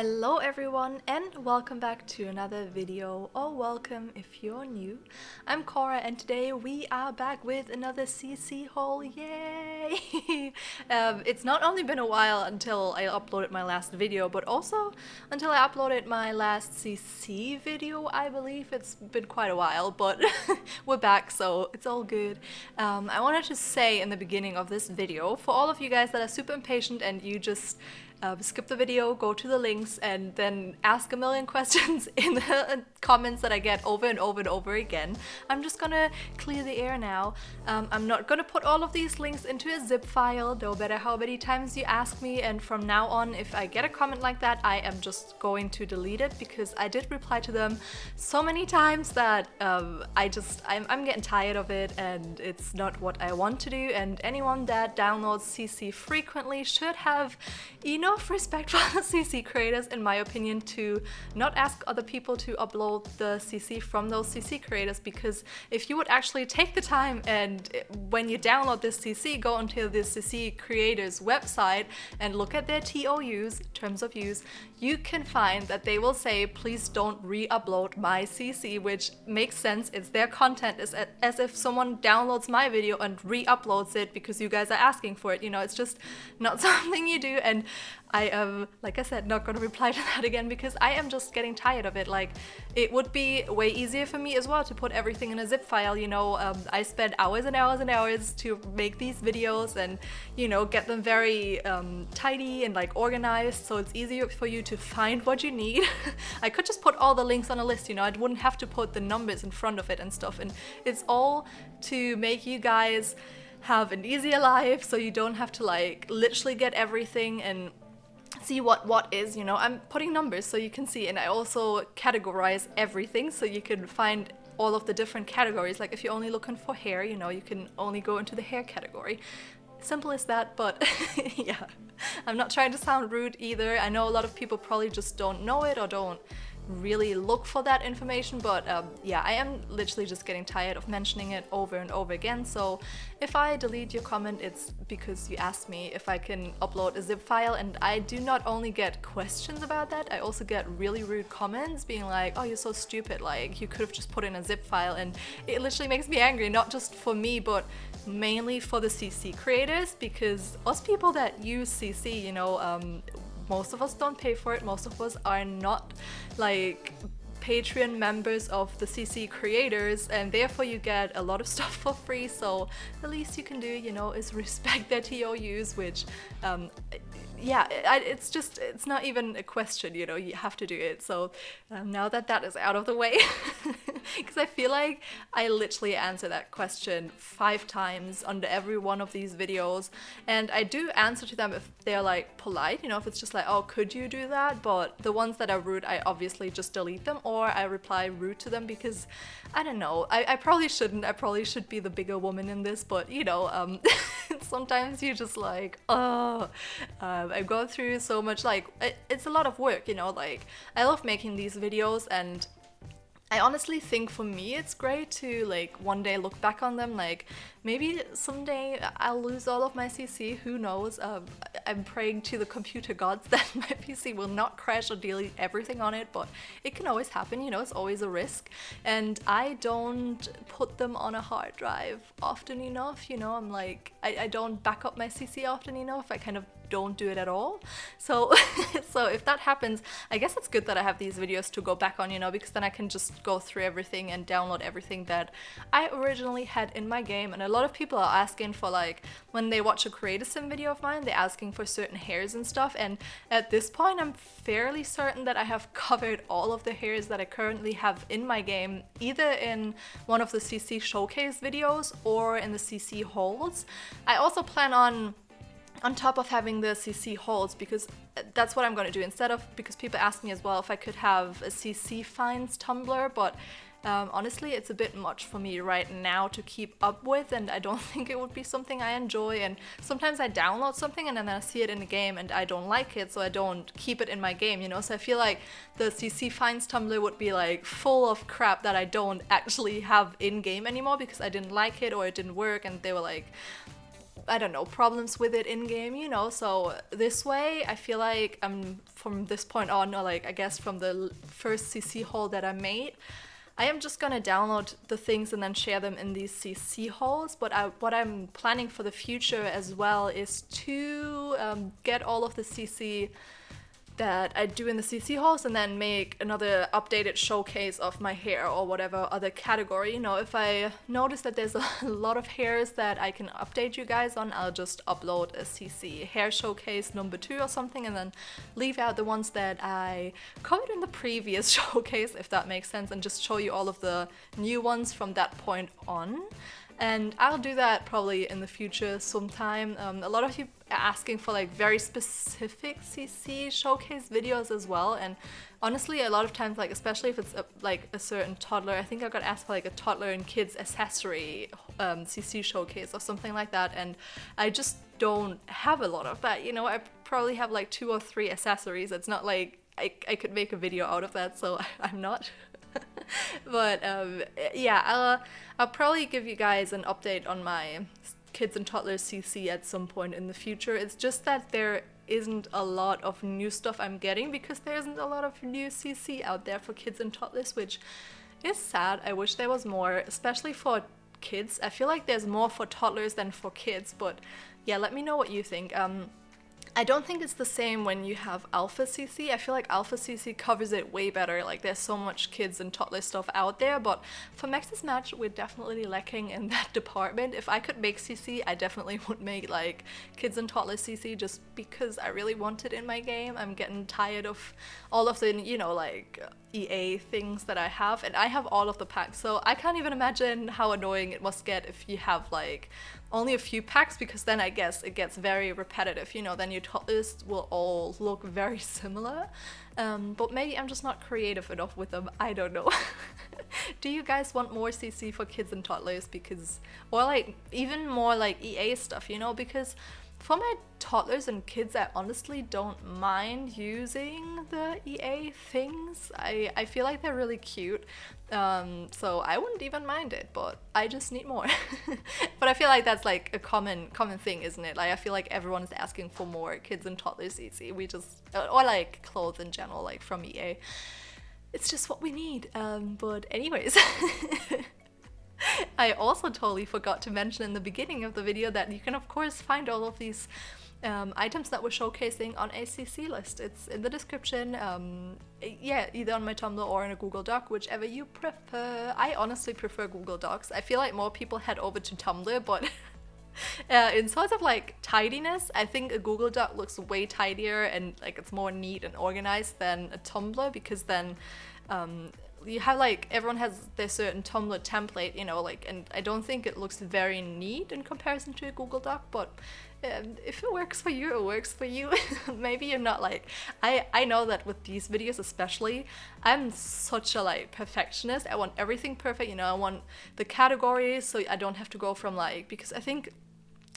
Hello everyone and welcome back to another video, or welcome if you're new. I'm Cora and today we are back with another CC haul, yay! It's not only been a while until I uploaded my last video, but also until I uploaded my last CC video, I believe. It's been quite a while, but we're back, so it's all good. I wanted to say in the beginning of this video, for all of you guys that are super impatient and you just skip the video, go to the links, and then ask a million questions in the comments that I get over and over and over again. I'm just gonna clear the air now. I'm not gonna put all of these links into a zip file, no matter how many times you ask me, and from now on, if I get a comment like that, I am just going to delete it, because I did reply to them so many times that I'm getting tired of it, and it's not what I want to do. And anyone that downloads CC frequently should have enough respect for the CC creators, in my opinion, to not ask other people to upload the CC from those CC creators, because if you would actually take the time and when you download this CC, go onto the CC creators website and look at their TOUs, terms of use, you can find that they will say, please don't re-upload my CC, which makes sense. It's their content. It's as if someone downloads my video and re-uploads it because you guys are asking for it. You know, it's just not something you do, and I am, like I said, not going to reply to that again, because I am just getting tired of it. Like, it would be way easier for me as well to put everything in a zip file, you know. I spend hours and hours and hours to make these videos and, you know, get them very tidy and like organized, so it's easier for you to find what you need. I could just put all the links on a list, you know, I wouldn't have to put the numbers in front of it and stuff, and it's all to make you guys have an easier life, so you don't have to like literally get everything and see what is, you know. I'm putting numbers so you can see, and I also categorize everything so you can find all of the different categories. Like if you're only looking for hair, you know, you can only go into the hair category. Simple as that, but yeah, I'm not trying to sound rude either. I know a lot of people probably just don't know it or don't really look for that information, but yeah, I am literally just getting tired of mentioning it over and over again. So if I delete your comment, it's because you asked me if I can upload a zip file, and I do not only get questions about that, I also get really rude comments being like, oh, you're so stupid, like you could have just put in a zip file, and it literally makes me angry, not just for me, but mainly for the CC creators, because us people that use CC, you know, most of us don't pay for it. Most of us are not like Patreon members of the CC creators, and therefore you get a lot of stuff for free. So the least you can do, you know, is respect their TOUs, which yeah, it's not even a question, you know, you have to do it. So now that that is out of the way, because I feel like I literally answer that question 5 times under every one of these videos, and I do answer to them if they're like polite, you know, if it's just like, oh, could you do that? But the ones that are rude, I obviously just delete them, or I reply rude to them, because I don't know, I probably shouldn't. I probably should be the bigger woman in this, but you know, sometimes you just like, oh, I've gone through so much, like, it's a lot of work, you know, like, I love making these videos, and I honestly think for me it's great to like one day look back on them. Like maybe someday I'll lose all of my CC, who knows. I'm praying to the computer gods that my PC will not crash or delete everything on it, but it can always happen, you know, it's always a risk. And I don't put them on a hard drive often enough, you know. I'm like, I don't back up my CC often enough. I kind of don't do it at all. So so if that happens, I guess it's good that I have these videos to go back on, you know, because then I can just go through everything and download everything that I originally had in my game. And a lot of people are asking for, like, when they watch a Create a Sim video of mine, they're asking for certain hairs and stuff, and at this point I'm fairly certain that I have covered all of the hairs that I currently have in my game, either in one of the CC showcase videos or in the CC holds. I also plan on top of having the CC holds, because that's what I'm going to do instead of, because people ask me as well if I could have a CC finds tumbler, but honestly it's a bit much for me right now to keep up with, and I don't think it would be something I enjoy. And sometimes I download something and then I see it in the game and I don't like it, so I don't keep it in my game, you know. So I feel like the CC finds tumbler would be like full of crap that I don't actually have in game anymore because I didn't like it or it didn't work, and they were like, I don't know, problems with it in game, you know. So this way, I feel like I'm from this point on, or like I guess from the first CC haul that I made, I am just gonna download the things and then share them in these CC hauls. But what I'm planning for the future as well is to get all of the CC that I do in the CC hauls and then make another updated showcase of my hair or whatever other category. You know, if I notice that there's a lot of hairs that I can update you guys on, I'll just upload a CC hair showcase number 2 or something, and then leave out the ones that I covered in the previous showcase, if that makes sense, and just show you all of the new ones from that point on. And I'll do that probably in the future sometime. A lot of you are asking for like very specific CC showcase videos as well, and honestly a lot of times, like especially if it's like a certain toddler, I think I got asked for like a toddler and kids accessory CC showcase or something like that, and I just don't have a lot of that, you know. I probably have like 2 or 3 accessories. It's not like I could make a video out of that, so I'm not. But yeah, I'll probably give you guys an update on my kids and toddlers CC at some point in the future. It's just that there isn't a lot of new stuff I'm getting because there isn't a lot of new CC out there for kids and toddlers, which is sad. I wish there was more, especially for kids. I feel like there's more for toddlers than for kids, but yeah, let me know what you think. I don't think it's the same when you have Alpha CC. I feel like Alpha CC covers it way better. Like there's so much kids and toddler stuff out there, but for MAXIS Match, we're definitely lacking in that department. If I could make CC, I definitely would make like kids and toddler CC just because I really want it in my game. I'm getting tired of all of the, you know, like EA things that I have, and I have all of the packs, so I can't even imagine how annoying it must get if you have like only a few packs, because then I guess it gets very repetitive, you know, then your toddlers will all look very similar. But maybe I'm just not creative enough with them, I don't know. Do you guys want more CC for kids and toddlers? Because, or like even more like EA stuff, you know, because for my toddlers and kids, I honestly don't mind using the EA things. I feel like they're really cute, so I wouldn't even mind it, but I just need more. But I feel like that's like a common thing, isn't it? Like I feel like everyone is asking for more kids and toddlers CC. We just, or like clothes in general, like from EA. It's just what we need. But anyways. I also totally forgot to mention in the beginning of the video that you can of course find all of these items that we're showcasing on a CC list. It's in the description, yeah, either on my Tumblr or in a Google Doc, whichever you prefer. I honestly prefer Google Docs. I feel like more people head over to Tumblr, but in sort of like tidiness, I think a Google Doc looks way tidier and like it's more neat and organized than a Tumblr, because then you have like, everyone has their certain Tumblr template, you know, like, and I don't think it looks very neat in comparison to a Google Doc, but if it works for you, it works for you. Maybe you're not like, I know that with these videos especially, I'm such a like perfectionist. I want everything perfect, you know, I want the categories so I don't have to go from like, because I think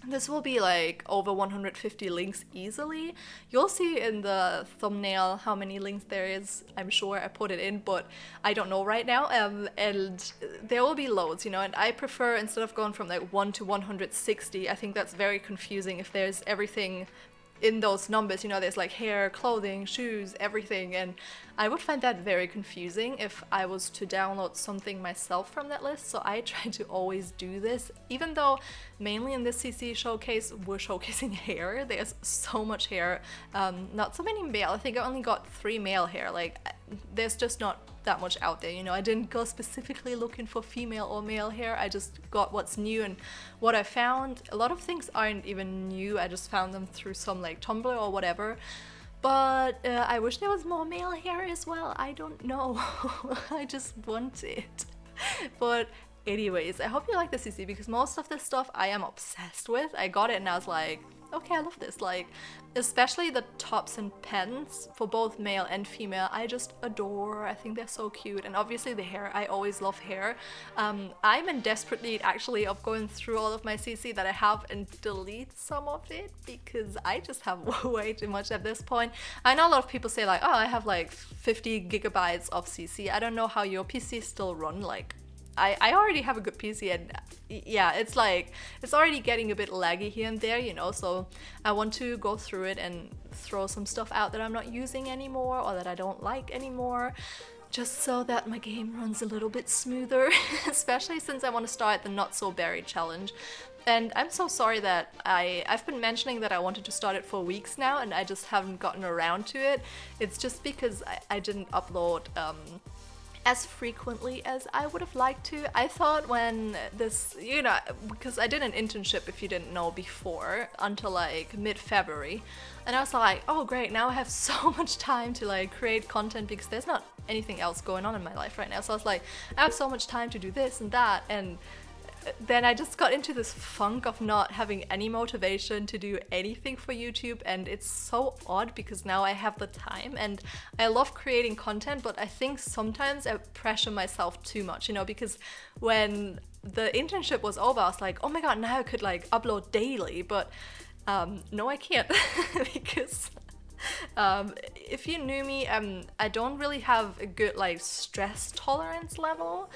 this will be like over 150 links easily. You'll see in the thumbnail how many links there is. I'm sure I put it in, but I don't know right now. And there will be loads, you know, and I prefer, instead of going from like 1 to 160, I think that's very confusing if there's everything in those numbers, you know, there's like hair, clothing, shoes, everything, and I would find that very confusing if I was to download something myself from that list. So I try to always do this, even though mainly in this CC showcase we're showcasing hair. There's so much hair, not so many male. I think I only got 3 male hair. Like there's just not that much out there, you know. I didn't go specifically looking for female or male hair. I just got what's new, and what I found, a lot of things aren't even new. I just found them through some like Tumblr or whatever. But I wish there was more male hair as well. I don't know. I just want it. But anyways, I hope you like the CC, because most of this stuff I am obsessed with. I got it and I was like, okay, I love this. Like, especially the tops and pants for both male and female, I just adore. I think they're so cute. And obviously the hair, I always love hair. I'm in desperate need actually of going through all of my CC that I have and delete some of it, because I just have way too much at this point. I know a lot of people say like, oh, I have like 50 gigabytes of CC. I don't know how your PC still run like I already have a good PC, and yeah, it's like, it's already getting a bit laggy here and there, you know, so I want to go through it and throw some stuff out that I'm not using anymore or that I don't like anymore, just so that my game runs a little bit smoother, especially since I want to start the Not So Buried challenge. And I'm so sorry that I've been mentioning that I wanted to start it for weeks now, and I just haven't gotten around to it. It's just because I didn't upload as frequently as I would have liked to. I thought when this, you know, because I did an internship, if you didn't know, before, until like mid-February, and I was like, oh great, now I have so much time to like create content because there's not anything else going on in my life right now. So I was like, I have so much time to do this and that, and then I just got into this funk of not having any motivation to do anything for YouTube, and it's so odd because now I have the time and I love creating content, but I think sometimes I pressure myself too much, you know, because when the internship was over, I was like, oh my god, now I could like upload daily, but no, I can't because if you knew me, I don't really have a good like stress tolerance level.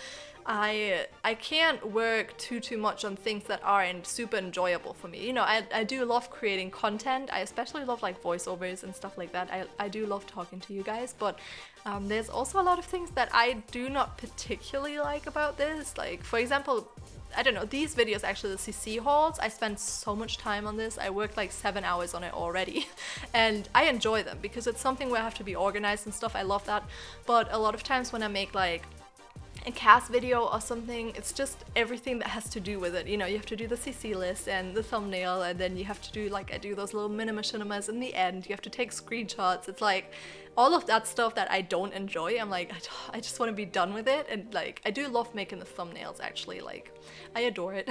I can't work too much on things that aren't super enjoyable for me. You know, I do love creating content. I especially love like voiceovers and stuff like that. I do love talking to you guys, but there's also a lot of things that I do not particularly like about this. Like, for example, I don't know, these videos, actually, the CC hauls, I spent so much time on this. I worked like 7 hours on it already, and I enjoy them because it's something where I have to be organized and stuff. I love that. But a lot of times when I make like a cast video or something, it's just everything that has to do with it. You know, you have to do the CC list and the thumbnail, and then you have to do, like, I do those little minimas in the end. You have to take screenshots. It's like all of that stuff that I don't enjoy. I'm like, I just want to be done with it. And like, I do love making the thumbnails, actually. Like, I adore it.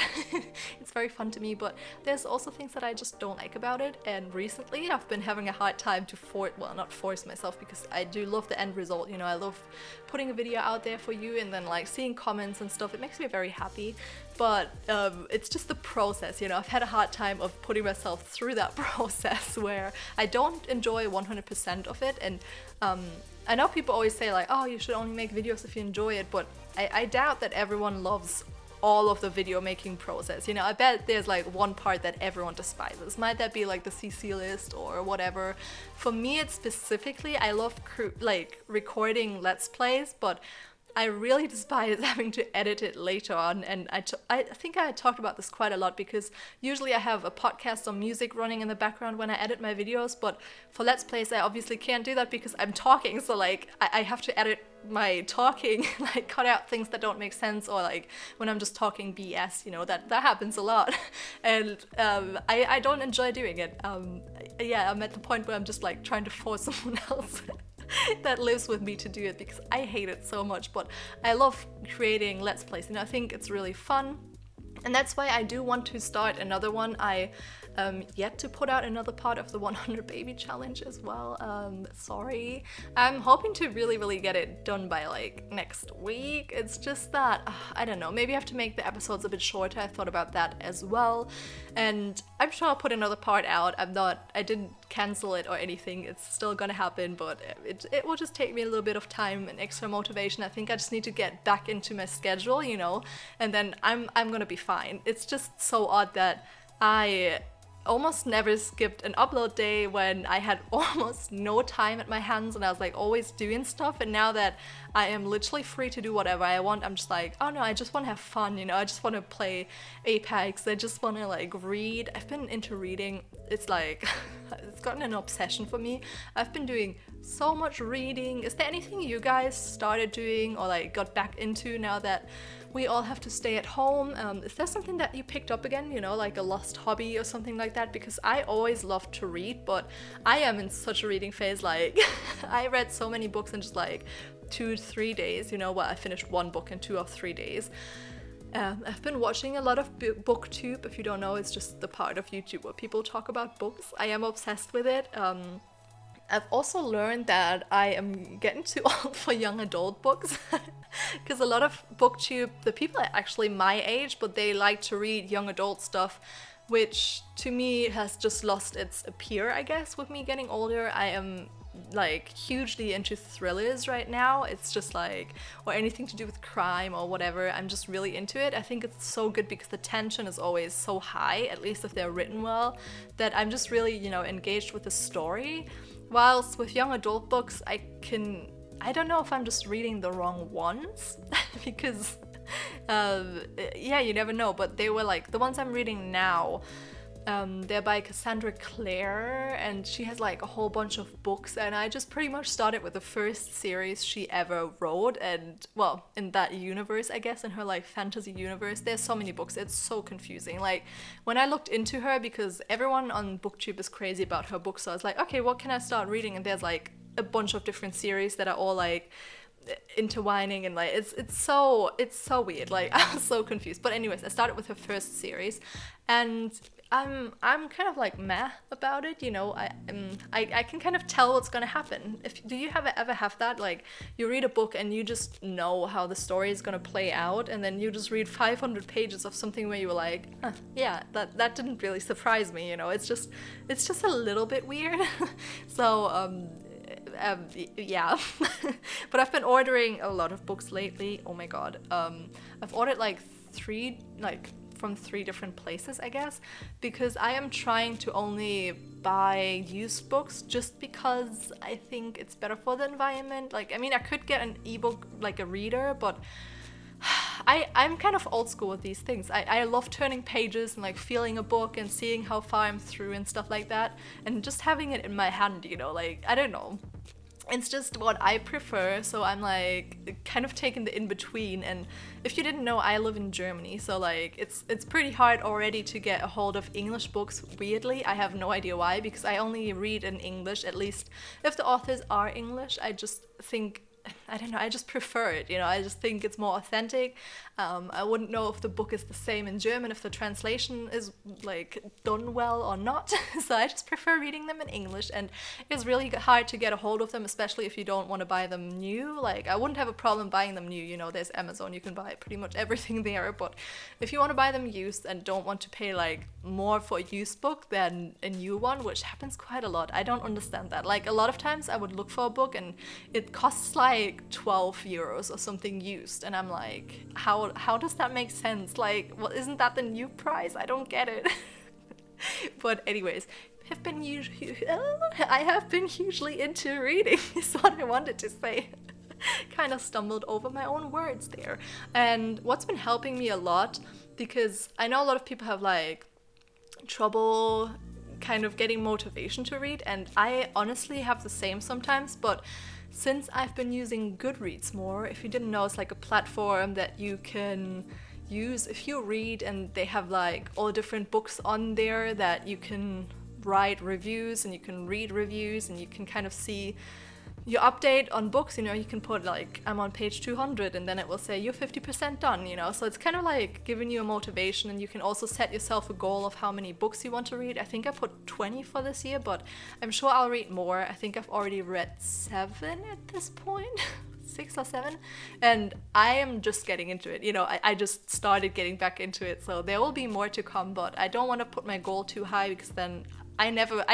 It's very fun to me, but there's also things that I just don't like about it. And recently I've been having a hard time to not force myself, because I do love the end result. You know, I love putting a video out there for you and then like seeing comments and stuff. It makes me very happy. But it's just the process, you know. I've had a hard time of putting myself through that process where I don't enjoy 100% of it. And I know people always say like, oh, you should only make videos if you enjoy it, but I doubt that everyone loves all of the video making process. You know, I bet there's like one part that everyone despises. Might that be like the CC list or whatever? For me, it's specifically, I love like recording Let's Plays, but I really despise having to edit it later on. And I think I talked about this quite a lot, because usually I have a podcast or music running in the background when I edit my videos, but for Let's Plays I obviously can't do that because I'm talking, so like I have to edit my talking, like cut out things that don't make sense, or like when I'm just talking BS, you know, that happens a lot. And I don't enjoy doing it. Yeah, I'm at the point where I'm just like trying to force someone else that lives with me to do it, because I hate it so much. But I love creating Let's Plays, and I think it's really fun, and that's why I do want to start another one. I yet to put out another part of the 100 baby challenge as well. Sorry. I'm hoping to really get it done by like next week. It's just that, I don't know, maybe I have to make the episodes a bit shorter. I thought about that as well. And I'm sure I'll put another part out. I didn't cancel it or anything. It's still gonna happen, but it will just take me a little bit of time and extra motivation. I think I just need to get back into my schedule, you know, and then I'm gonna be fine. It's just so odd that I almost never skipped an upload day when I had almost no time at my hands and I was like always doing stuff. And now that I am literally free to do whatever I want, I'm just like, oh no, I just want to have fun, you know. I just want to play Apex. I just want to like read. I've been into reading. It's like it's gotten an obsession for me. I've been doing so much reading. Is there anything you guys started doing or like got back into now that we all have to stay at home? Is there something that you picked up again, you know, like a lost hobby or something like that? Because I always loved to read, but I am in such a reading phase. Like I read so many books in just like 2-3 days, you know. Well, I finished one book in 2 or 3 days. I've been watching a lot of BookTube. If you don't know, it's just the part of YouTube where people talk about books. I am obsessed with it. I've also learned that I am getting too old for young adult books, because a lot of BookTube, the people are actually my age, but they like to read young adult stuff which to me has just lost its appeal, I guess, with me getting older. I am like hugely into thrillers right now. It's just like, or anything to do with crime or whatever, I'm just really into it. I think it's so good because the tension is always so high, at least if they're written well, that I'm just really, you know, engaged with the story. Whilst with young adult books, I don't know if I'm just reading the wrong ones because yeah, you never know, but they were like the ones I'm reading now. They're by Cassandra Clare, and she has like a whole bunch of books, and I just pretty much started with the first series she ever wrote. And well, in that universe, I guess, in her like fantasy universe, there's so many books, it's so confusing. Like when I looked into her, because everyone on BookTube is crazy about her books, so I was like, okay, what can I start reading? And there's like a bunch of different series that are all like intertwining, and like it's so weird. Like I was so confused. But anyways, I started with her first series, and I'm kind of like meh about it, you know. I can kind of tell what's gonna happen. Do you ever have that, like you read a book and you just know how the story is gonna play out, and then you just read 500 pages of something where you were like, yeah, that didn't really surprise me, you know. It's just a little bit weird. So yeah. But I've been ordering a lot of books lately. Oh my god. I've ordered like from 3 different places, I guess, because I am trying to only buy used books just because I think it's better for the environment. Like, I mean, I could get an ebook, like a reader, but I'm kind of old school with these things. I love turning pages and like feeling a book and seeing how far I'm through and stuff like that, and just having it in my hand, you know, like, I don't know. It's just what I prefer, so I'm like kind of taking the in-between. And if you didn't know, I live in Germany, so like it's pretty hard already to get a hold of English books, weirdly. I have no idea why, because I only read in English, at least if the authors are English. I just think, I don't know, I just prefer it, you know. I just think it's more authentic. I wouldn't know if the book is the same in German, if the translation is like done well or not. So I just prefer reading them in English, and it's really hard to get a hold of them, especially if you don't want to buy them new. Like, I wouldn't have a problem buying them new, you know, there's Amazon, you can buy pretty much everything there. But if you want to buy them used and don't want to pay like more for a used book than a new one, which happens quite a lot, I don't understand that. Like, a lot of times I would look for a book and it costs like 12 euros or something used, and I'm like, how does that make sense? Like, well, isn't that the new price? I don't get it. But anyways, I have been hugely into reading is what I wanted to say. Kind of stumbled over my own words there. And what's been helping me a lot, because I know a lot of people have like trouble kind of getting motivation to read, and I honestly have the same sometimes, but since I've been using Goodreads more, if you didn't know, it's like a platform that you can use if you read, and they have like all different books on there that you can write reviews and you can read reviews, and you can kind of see your update on books. You know, you can put like, I'm on page 200, and then it will say you're 50% done, you know. So it's kind of like giving you a motivation, and you can also set yourself a goal of how many books you want to read. I think I put 20 for this year, but I'm sure I'll read more. I think I've already read 7 at this point. 6 or 7, and I am just getting into it, you know. I just started getting back into it, so there will be more to come, but I don't want to put my goal too high, because then I never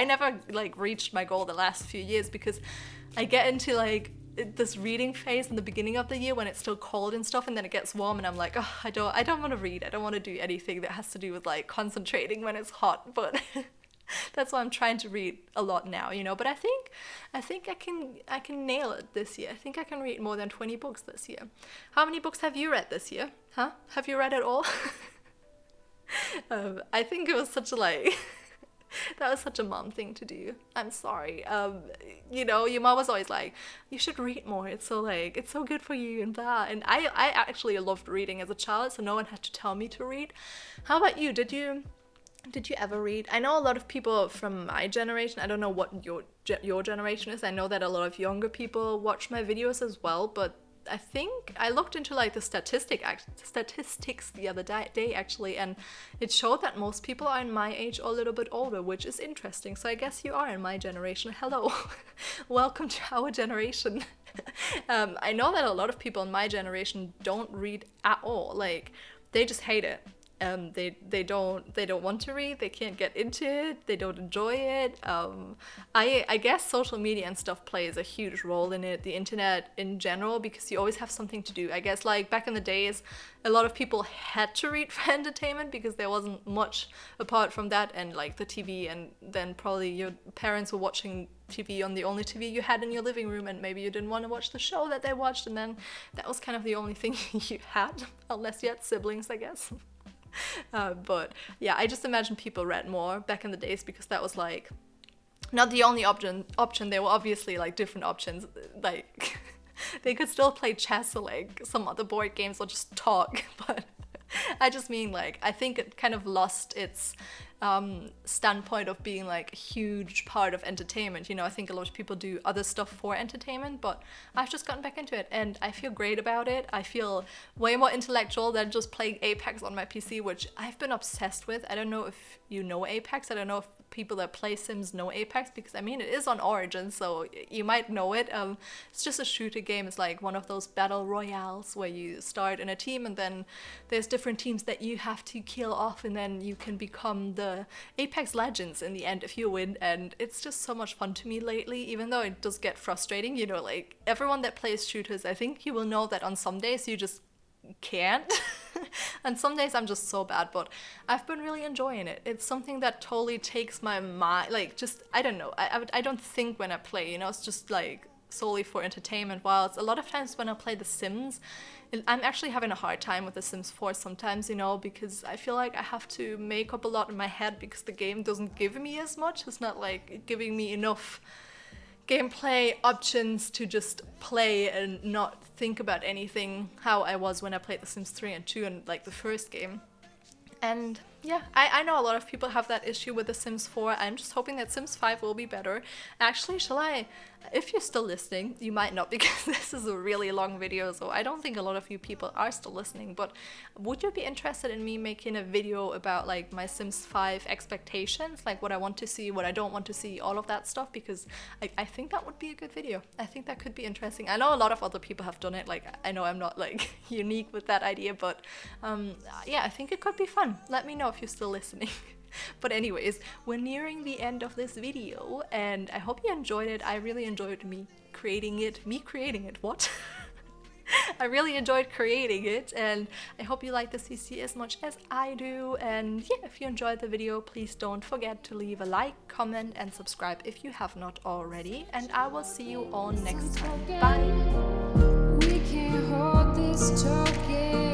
like reached my goal the last few years, because I get into like this reading phase in the beginning of the year when it's still cold and stuff, and then it gets warm and I'm like, oh, I don't want to read. I don't want to do anything that has to do with like concentrating when it's hot. But that's why I'm trying to read a lot now, you know. But I think I can nail it this year. I think I can read more than 20 books this year. How many books have you read this year? Huh? Have you read it all? I think it was such a like that was such a mom thing to do. I'm sorry. You know, your mom was always like, you should read more. It's so like, it's so good for you and that. And I actually loved reading as a child, so no one had to tell me to read. How about you? Did you ever read? I know a lot of people from my generation, I don't know what your generation is. I know that a lot of younger people watch my videos as well, but I think I looked into like the statistics the other day actually, and it showed that most people are in my age or a little bit older, which is interesting. So I guess you are in my generation. Hello. Welcome to our generation. I know that a lot of people in my generation don't read at all. Like, they just hate it. They don't want to read, they can't get into it, they don't enjoy it. I guess social media and stuff plays a huge role in it, the internet in general, because you always have something to do. I guess like back in the days, a lot of people had to read for entertainment because there wasn't much apart from that and like the TV, and then probably your parents were watching TV on the only TV you had in your living room, and maybe you didn't want to watch the show that they watched, and then that was kind of the only thing you had, unless you had siblings, I guess. But yeah, I just imagine people read more back in the days because that was like not the only option. There were obviously like different options, like they could still play chess or like some other board games or just talk, but I just mean like I think it kind of lost its standpoint of being like a huge part of entertainment. You know, I think a lot of people do other stuff for entertainment, but I've just gotten back into it and I feel great about it. I feel way more intellectual than just playing Apex on my PC, which I've been obsessed with. I don't know if you know Apex. I don't know if people that play Sims know Apex, because I mean it is on Origin, so you might know it. It's just a shooter game. It's like one of those battle royales where you start in a team and then there's different teams that you have to kill off, and then you can become the Apex Legends in the end if you win. And it's just so much fun to me lately, even though it does get frustrating. You know, like everyone that plays shooters, I think you will know that on some days you just can't and some days I'm just so bad, but I've been really enjoying it. It's something that totally takes my mind, like just I don't know, I don't think when I play, you know, it's just like solely for entertainment. Whilst a lot of times when I play The Sims, I'm actually having a hard time with The Sims 4 sometimes, you know, because I feel like I have to make up a lot in my head because the game doesn't give me as much. It's not like giving me enough gameplay options to just play and not think about anything, how I was when I played The Sims 3 and 2 and like the first game. And yeah, I know a lot of people have that issue with The Sims 4. I'm just hoping that Sims 5 will be better. Actually, if you're still listening, you might not, because this is a really long video, so I don't think a lot of you people are still listening, but would you be interested in me making a video about like my Sims 5 expectations, like what I want to see, what I don't want to see, all of that stuff? Because I think that would be a good video. I think that could be interesting. I know a lot of other people have done it, like I know I'm not like unique with that idea, but yeah, I think it could be fun. Let me know if you're still listening. But anyways, we're nearing the end of this video and I hope you enjoyed it. I really enjoyed me creating it, what? I really enjoyed creating it, and I hope you like the CC as much as I do. And yeah, if you enjoyed the video, please don't forget to leave a like, comment and subscribe if you have not already, and I will see you all next time. Bye! We can't hold this together.